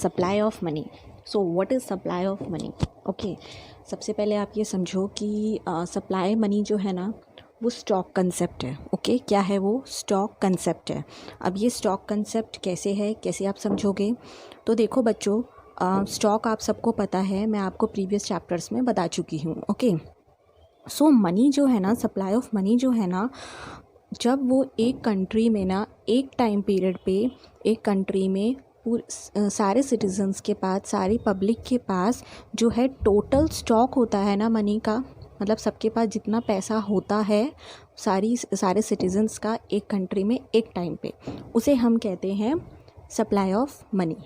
Supply of money. So what is supply of money? Okay, सबसे पहले आप ये समझो कि सप्लाई मनी जो है ना वो स्टॉक कंसेप्ट है. ओके, क्या है वो? स्टॉक कंसेप्ट है. अब ये स्टॉक कंसेप्ट कैसे है, कैसे आप समझोगे? तो देखो बच्चों, स्टॉक आप सबको पता है, मैं आपको प्रीवियस चैप्टर्स में बता चुकी हूँ. ओके, सो मनी जो है ना, सप्लाई ऑफ मनी जो है ना, जब वो एक कंट्री में ना एक टाइम पीरियड पे एक कंट्री में सारे सिटीजन्स के पास, सारी पब्लिक के पास जो है टोटल स्टॉक होता है ना मनी का, मतलब सबके पास जितना पैसा होता है सारे सिटीजन्स का एक कंट्री में एक टाइम पे, उसे हम कहते हैं सप्लाई ऑफ मनी.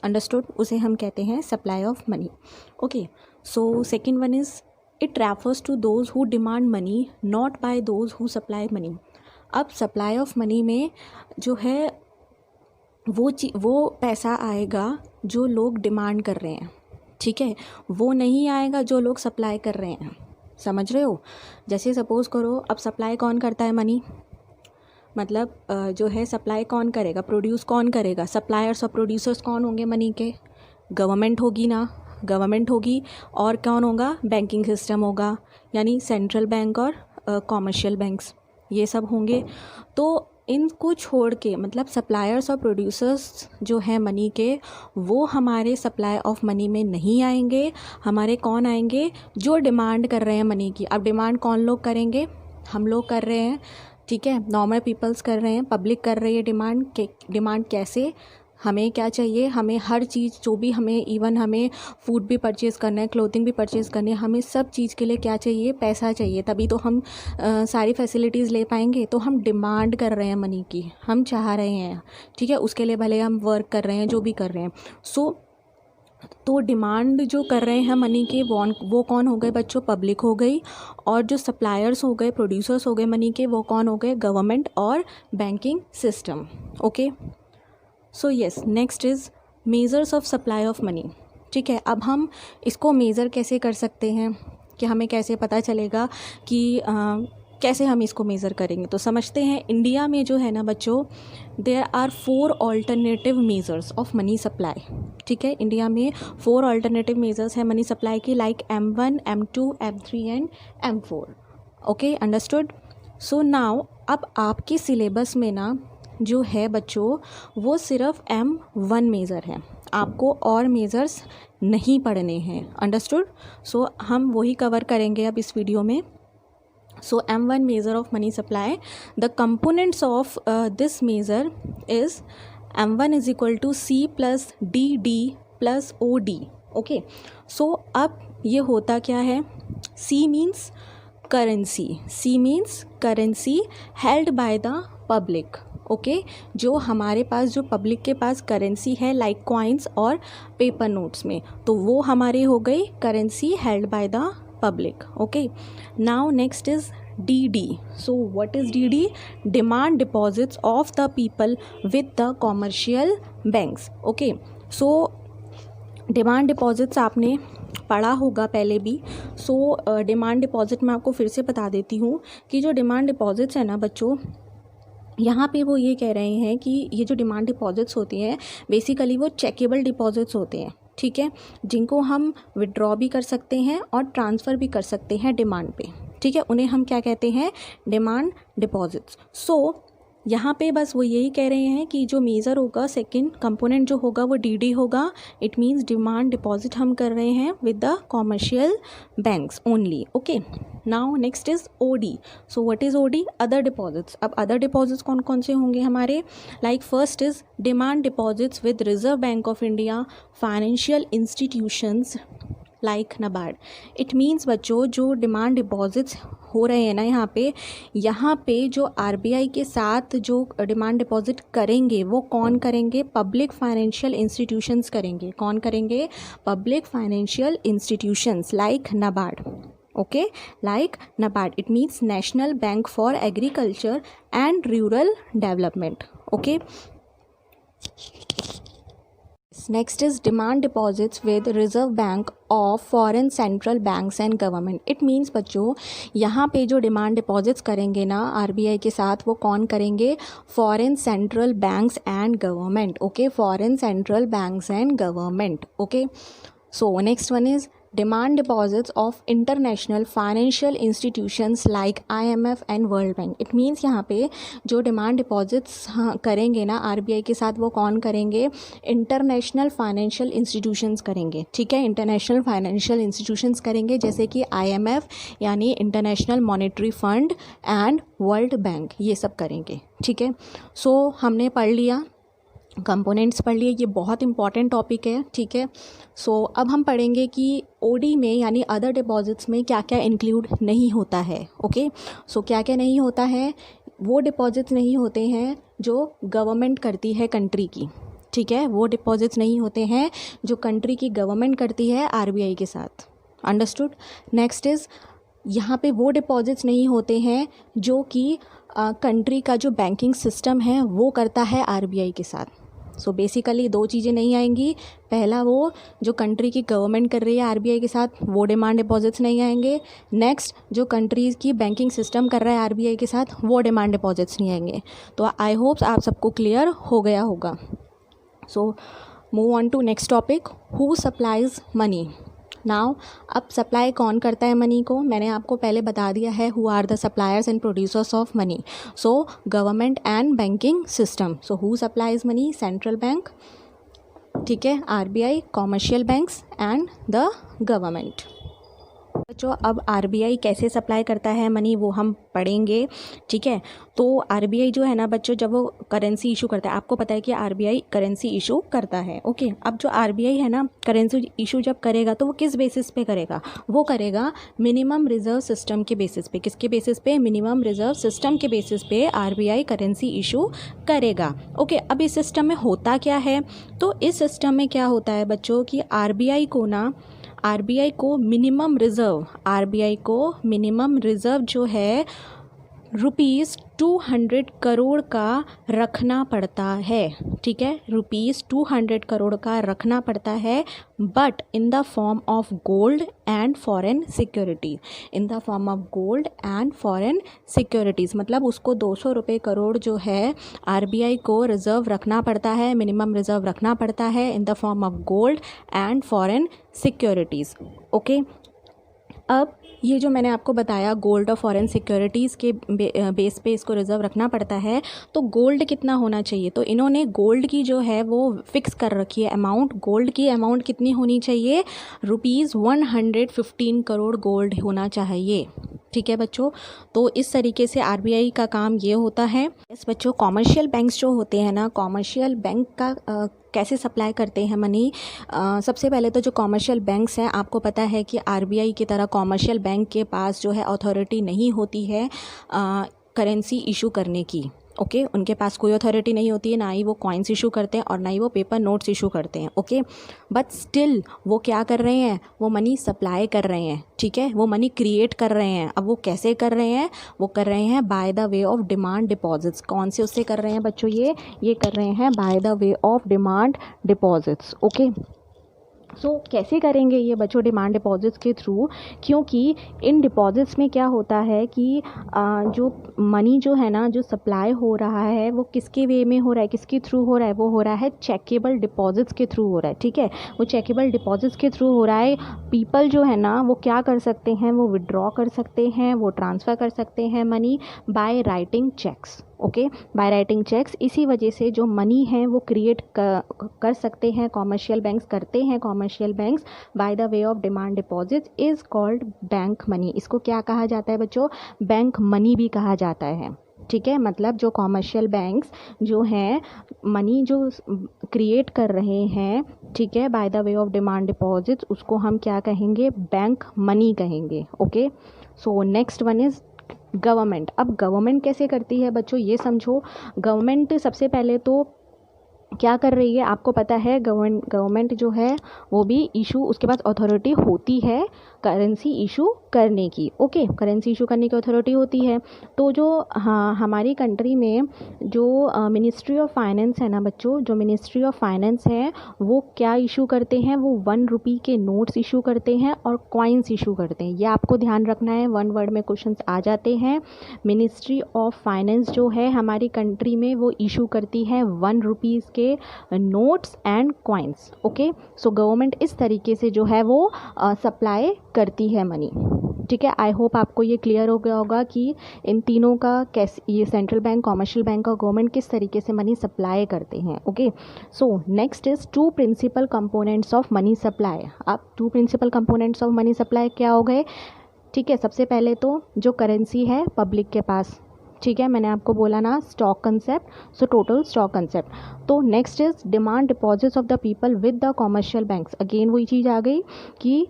अंडरस्टूड? उसे हम कहते हैं supply of money. Okay, so second one is it refers to those who demand money not by those who supply money. अब सप्लाई ऑफ मनी में जो है वो पैसा आएगा जो लोग डिमांड कर रहे हैं, ठीक है? वो नहीं आएगा जो लोग सप्लाई कर रहे हैं. समझ रहे हो? जैसे सपोज़ करो, अब सप्लाई कौन करता है मनी, मतलब जो है सप्लाई कौन करेगा, प्रोड्यूस कौन करेगा? सप्लायर्स और प्रोड्यूसर्स कौन होंगे मनी के? गवर्नमेंट होगी ना, गवर्नमेंट होगी. और कौन होगा? बैंकिंग सिस्टम होगा, यानी सेंट्रल बैंक और कॉमर्शियल बैंक्स, ये सब होंगे. तो इनको छोड़ के, मतलब सप्लायर्स और प्रोड्यूसर्स जो है मनी के, वो हमारे सप्लाई ऑफ मनी में नहीं आएंगे. हमारे कौन आएंगे? जो डिमांड कर रहे हैं मनी की. अब डिमांड कौन लोग करेंगे? हम लोग कर रहे हैं, ठीक है? नॉर्मल पीपल्स कर रहे हैं, पब्लिक कर रही है डिमांड. डिमांड कैसे? हमें क्या चाहिए? हमें हर चीज़, जो भी हमें, इवन हमें फूड भी परचेज़ करना है, क्लोथिंग भी परचेज़ करनी है, हमें सब चीज़ के लिए क्या चाहिए? पैसा चाहिए. तभी तो हम सारी फैसिलिटीज़ ले पाएंगे. तो हम डिमांड कर रहे हैं मनी की, हम चाह रहे हैं, ठीक है? उसके लिए भले हम वर्क कर रहे हैं, जो भी कर रहे हैं. तो डिमांड जो कर रहे हैं मनी के, वो कौन हो गए बच्चों? पब्लिक हो गई. और जो सप्लायर्स हो गए, प्रोड्यूसर्स हो गए मनी के, वो कौन हो गए? गवर्नमेंट और banking system. Okay, so yes, next is measures of supply of money. ठीक है, अब हम इसको मेज़र कैसे कर सकते हैं, कि हमें कैसे पता चलेगा कि कैसे हम इसको मेज़र करेंगे? तो समझते हैं. इंडिया में जो है ना बच्चों, there are 4 alternative measures of money supply. ठीक है, इंडिया में 4 ऑल्टरनेटिव मेजर्स हैं मनी सप्लाई की, like M1, M2, M3 and M4. Okay, understood? So now अब आपके सिलेबस में ना जो है बच्चों, वो सिर्फ M1 मेज़र है, आपको और मेज़र्स नहीं पढ़ने हैं. अंडरस्टूड? सो हम वही कवर करेंगे अब इस वीडियो में. So M1 measure of money supply, the components of this measure is M1 is equal to C plus DD plus OD. Okay, so अब ये होता क्या है? C means currency. C means currency held by the public. Okay, जो हमारे पास, जो public के पास currency है, लाइक कॉइन्स और पेपर नोट्स में, तो वो हमारी हो गई currency held by the public. Okay, now next is DD. So what is DD? Demand deposits of the people with the commercial banks. Okay, so demand deposits आपने पढ़ा होगा पहले भी. सो डिमांड डिपॉजिट मैं आपको फिर से बता देती हूँ कि जो डिमांड डिपॉजिट्स है ना बच्चों, यहाँ पे वो ये कह रहे हैं कि ये जो डिमांड डिपॉजिट्स होती हैं, बेसिकली वो चेकेबल डिपॉजिट्स होते हैं. ठीक है, जिनको हम विड्रॉ भी कर सकते हैं और ट्रांसफ़र भी कर सकते हैं डिमांड पे. ठीक है, उन्हें हम क्या कहते हैं? Demand deposits. सो यहाँ पे बस वो यही कह रहे हैं कि जो मेज़र होगा, सेकंड कंपोनेंट जो होगा वो DD होगा. इट मीन्स डिमांड डिपॉजिट हम कर रहे हैं with the commercial banks only. Okay, now next is OD. So what is OD? Other deposits. अब अदर डिपॉजिट्स कौन कौन से होंगे हमारे? Like first is demand deposits with reserve bank of India, financial institutions like NABARD. It means बच्चों, जो demand deposits हो रहे हैं ना यहाँ पे जो RBI के साथ जो डिमांड डिपॉजिट करेंगे, वो कौन करेंगे? पब्लिक फाइनेंशियल इंस्टीट्यूशंस करेंगे. कौन करेंगे? Public financial institutions like NABARD. Okay, like NABARD. It means national bank for agriculture and rural development. Okay, next is demand deposits with reserve bank of foreign central banks and government. It means बच्चों यहाँ पे जो demand deposits करेंगे ना RBI के साथ, वो कौन करेंगे? Foreign central banks and government. Okay, foreign central banks and government. Okay, so next one is demand deposits of international financial institutions like IMF and world bank. It means यहाँ पे जो डिमांड डिपॉजिट्स करेंगे ना RBI के साथ, वो कौन करेंगे? इंटरनेशनल फाइनेंशियल इंस्टीट्यूशंस करेंगे। ठीक है, इंटरनेशनल फाइनेंशियल इंस्टीट्यूशंस करेंगे, जैसे कि IMF यानी international monetary fund and world bank, ये सब करेंगे। ठीक है, सो हमने पढ़ लिया, कंपोनेंट्स पढ़ लिए, ये बहुत इंपॉर्टेंट टॉपिक है। ठीक है, सो अब हम पढ़ेंगे कि ओडी में यानी अदर डिपॉजिट्स में क्या क्या इंक्लूड नहीं होता है। ओके, सो क्या क्या नहीं होता है? वो डिपॉजिट्स नहीं होते हैं जो गवर्नमेंट करती है कंट्री की। ठीक है, वो डिपॉजिट्स नहीं होते हैं जो कंट्री की गवर्नमेंट करती है आरबीआई के साथ। अंडरस्टूड। नेक्स्ट इज़ यहाँ पे वो डिपॉजिट्स नहीं होते हैं जो कि कंट्री का जो बैंकिंग सिस्टम है वो करता है आरबीआई के साथ। सो बेसिकली दो चीज़ें नहीं आएंगी। पहला, वो जो कंट्री की गवर्नमेंट कर रही है आरबीआई के साथ, वो डिमांड डिपॉजिट्स नहीं आएंगे। नेक्स्ट, जो कंट्रीज़ की बैंकिंग सिस्टम कर रहा है आरबीआई के साथ, वो डिमांड डिपॉजिट्स नहीं आएंगे। तो आई होप्स आप सबको क्लियर हो गया होगा। So move on to next topic, who supplies money. Now, अब सप्लाई कौन करता है मनी को? मैंने आपको पहले बता दिया है, who are the suppliers and producers of money. So government and banking system. So who supplies money? Central bank, ठीक है, RBI, commercial banks and the government. बच्चों अब आरबीआई कैसे सप्लाई करता है मनी वो हम पढ़ेंगे। ठीक है, तो आरबीआई जो है ना बच्चों, जब वो करेंसी इशू करता है, आपको पता है कि आरबीआई करेंसी इशू करता है। ओके, अब जो आरबीआई है ना करेंसी इशू जब करेगा तो वो किस बेसिस पे करेगा? वो करेगा मिनिमम रिजर्व सिस्टम के बेसिस पे। किसके बेसिस पे? मिनिमम रिजर्व सिस्टम के बेसिस पे आरबीआई करेंसी इशू करेगा। ओके, अब इस सिस्टम में होता क्या है? तो इस सिस्टम में क्या होता है बच्चों कि आरबीआई को मिनिमम रिज़र्व जो है ₹200 करोड़ का रखना पड़ता है। ठीक है, ₹200 करोड़ का रखना पड़ता है, but in the form of gold and foreign securities. मतलब उसको 200 रुपये करोड़ जो है आरबीआई को रिज़र्व रखना पड़ता है, मिनिमम रिज़र्व रखना पड़ता है in the form of gold and foreign securities. Okay, अब ये जो मैंने आपको बताया गोल्ड और फॉरेन सिक्योरिटीज़ के बेस पे इसको रिज़र्व रखना पड़ता है, तो गोल्ड कितना होना चाहिए? तो इन्होंने गोल्ड की जो है वो फिक्स कर रखी है अमाउंट। गोल्ड की अमाउंट कितनी होनी चाहिए? ₹115 करोड़ गोल्ड होना चाहिए। ठीक है बच्चों, तो इस तरीके से आरबीआई का काम ये होता है। इस बच्चों कॉमर्शियल बैंक्स जो होते हैं ना, कॉमर्शियल बैंक का कैसे सप्लाई करते हैं मनी? सबसे पहले तो जो कॉमर्शियल बैंक्स हैं, आपको पता है कि आरबीआई की तरह कॉमर्शियल बैंक के पास जो है अथॉरिटी नहीं होती है करेंसी इशू करने की। ओके, उनके पास कोई अथॉरिटी नहीं होती है, ना ही वो कॉइन्स इशू करते हैं और ना ही वो पेपर नोट्स इशू करते हैं। ओके, बट स्टिल वो क्या कर रहे हैं? वो मनी सप्लाई कर रहे हैं। ठीक है, वो मनी क्रिएट कर रहे हैं। अब वो कैसे कर रहे हैं? वो कर रहे हैं by the way of demand deposits. कौन से उससे कर रहे हैं बच्चों? ये कर रहे हैं by the way of demand deposits. Okay, so कैसे करेंगे ये बच्चों? डिमांड डिपॉजिट्स के थ्रू, क्योंकि इन डिपॉजिट्स में क्या होता है कि जो मनी जो है ना, जो सप्लाई हो रहा है, वो किसके वे में हो रहा है, किसके थ्रू हो रहा है? वो हो रहा है चेकेबल डिपॉजिट्स के थ्रू हो रहा है। ठीक है, वो चेकेबल डिपॉजिट्स के थ्रू हो रहा है। पीपल जो है ना वो क्या कर सकते हैं? वो विड्रॉ कर सकते हैं, वो ट्रांसफ़र कर सकते हैं money by writing cheques. Okay, by writing cheques. इसी वजह से जो मनी है वो क्रिएट कर सकते हैं कॉमर्शियल बैंक्स, करते हैं commercial banks bye the way of demand deposits is called bank money. इसको क्या कहा जाता है बच्चों? बैंक मनी भी कहा जाता है। ठीक है, मतलब जो कॉमर्शियल बैंक्स जो हैं मनी जो क्रिएट कर रहे हैं, ठीक है, bye the way of demand deposits, उसको हम क्या कहेंगे? बैंक मनी कहेंगे। Okay, so next one is government. अब गवर्नमेंट कैसे करती है बच्चों, ये समझो। गवर्नमेंट सबसे पहले तो क्या कर रही है? आपको पता है गवर्नमेंट जो है वो भी इशू, उसके पास अथॉरिटी होती है करेंसी इशू करने की। ओके, करेंसी इशू करने की अथॉरिटी होती है। तो जो हमारी कंट्री में जो मिनिस्ट्री ऑफ फाइनेंस है ना बच्चों, जो मिनिस्ट्री ऑफ फाइनेंस है वो क्या इशू करते हैं, वो 1 रुपये के नोट्स इशू करते हैं और कॉइन्स इशू करते हैं। ये आपको ध्यान रखना है, 1 वर्ड में क्वेश्चंस आ जाते हैं। मिनिस्ट्री ऑफ फाइनेंस जो है हमारी कंट्री में वो इशू करती है 1 रुपीज़ के notes and coins. Okay, so government इस तरीके से जो है वो सप्लाई करती है मनी। ठीक है, आई होप आपको ये क्लियर हो गया होगा कि इन तीनों का कैसे, ये सेंट्रल बैंक, कॉमर्शियल बैंक और गवर्नमेंट किस तरीके से मनी सप्लाई करते हैं। Okay, so next is 2 principal components of money supply. अब 2 principal components of money supply क्या हो गए? ठीक है, सबसे पहले तो जो करेंसी है पब्लिक के पास, ठीक है, मैंने आपको बोला ना stock concept, so total stock concept. तो next is demand deposits of the people with the commercial banks. Again वही चीज़ आ गई कि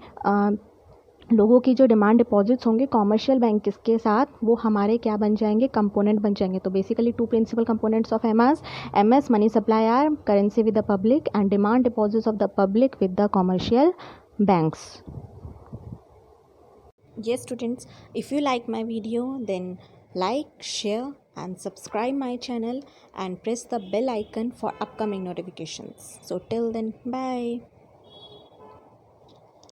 लोगों की जो डिमांड डिपॉजिट्स होंगे कॉमर्शियल बैंक के साथ, वो हमारे क्या बन जाएंगे, कंपोनेंट बन जाएंगे। तो basically 2 principal components of MS money supply are currency with the public and demand deposits of the public with the commercial banks. Yes students, if you like my video then like, share and subscribe my channel and press the bell icon for upcoming notifications. So till then, bye.